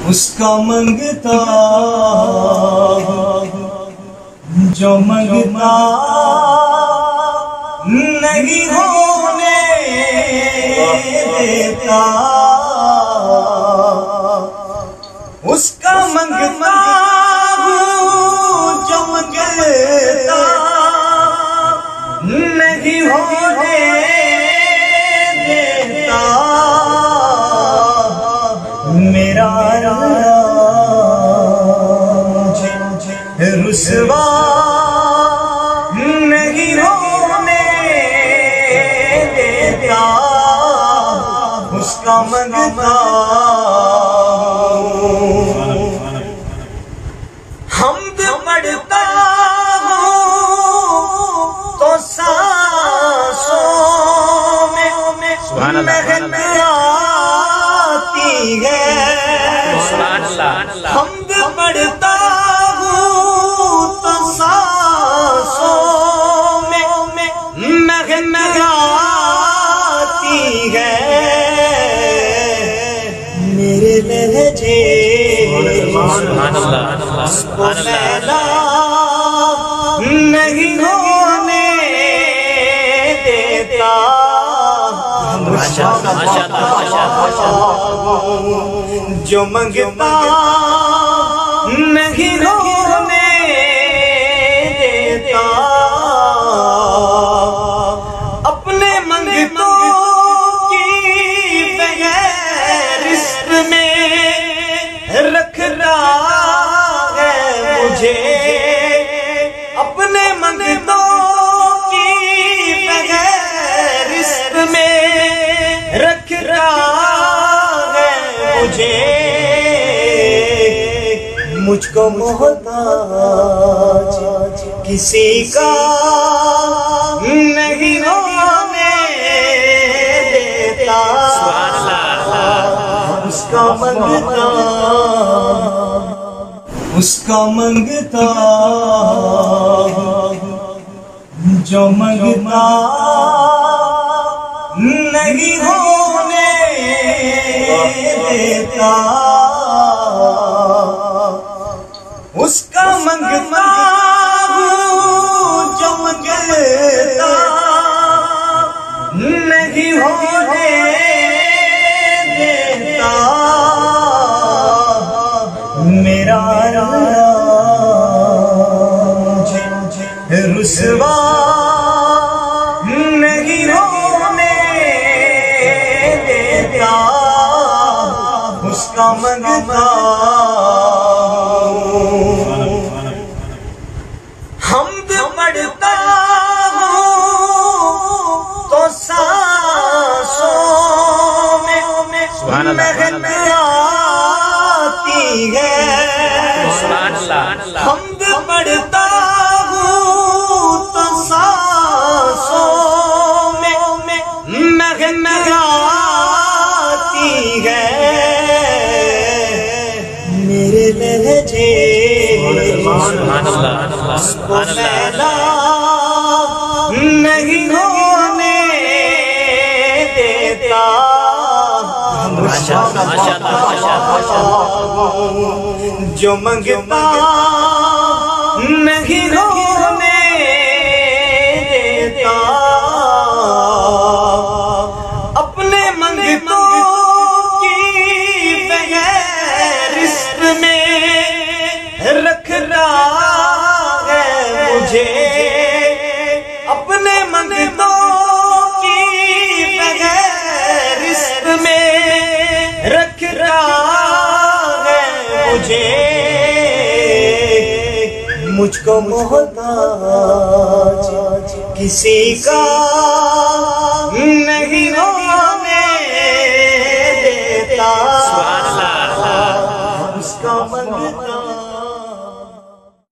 اس کا منگتا جو منگتا نہیں ہونے دیتا، اس کا منگتا جو منگتا نہیں ہونے دیتا، میرا مجھے رسوا نہیں ہونے دیتا، اس کا منگتا حمد پڑھتا ہوں تو سانسوں میں مہک آتی ہے، حمد پڑھتا ہوں تو سانسوں میں مہک آتی ہے، میرے لہجے کو میلا نہیں ہونے دیتا، جو منگتا نہیں ہونے دیتا، اپنے منگتوں کی بغیر رزق میں رکھ رہا ہے مجھے، اپنے منگتوں کی بغیر رزق میں رکھ رہا ہے مجھے، مجھ کو محتاج کسی کا نہیں ہونے دیتا، اس کا منگتا جو منگتا نہیں ہونے دیتا، اس کا منگتا جو منگتا نہیں ہونے دیتا، میرا مجھے رسوا نہیں ہونے دیتا، اس کا منگتا حمد پڑھتا ہوں تو سانسوں میں مہک آتی ہے، حمد پڑھتا ہوں تو سانسوں میں مہک آتی ہے، میرے لہجے کو میلا نہیں ہونے دیتا، جو منگتا نہیں ہونے دیتا، اپنے منگتوں کی بغیر رزق میں رکھ رہا ہے مجھے، اپنے منگتوں کی بغیر رزق میں رکھ رہا ہے مجھے، مجھ کو محتاج کسی کا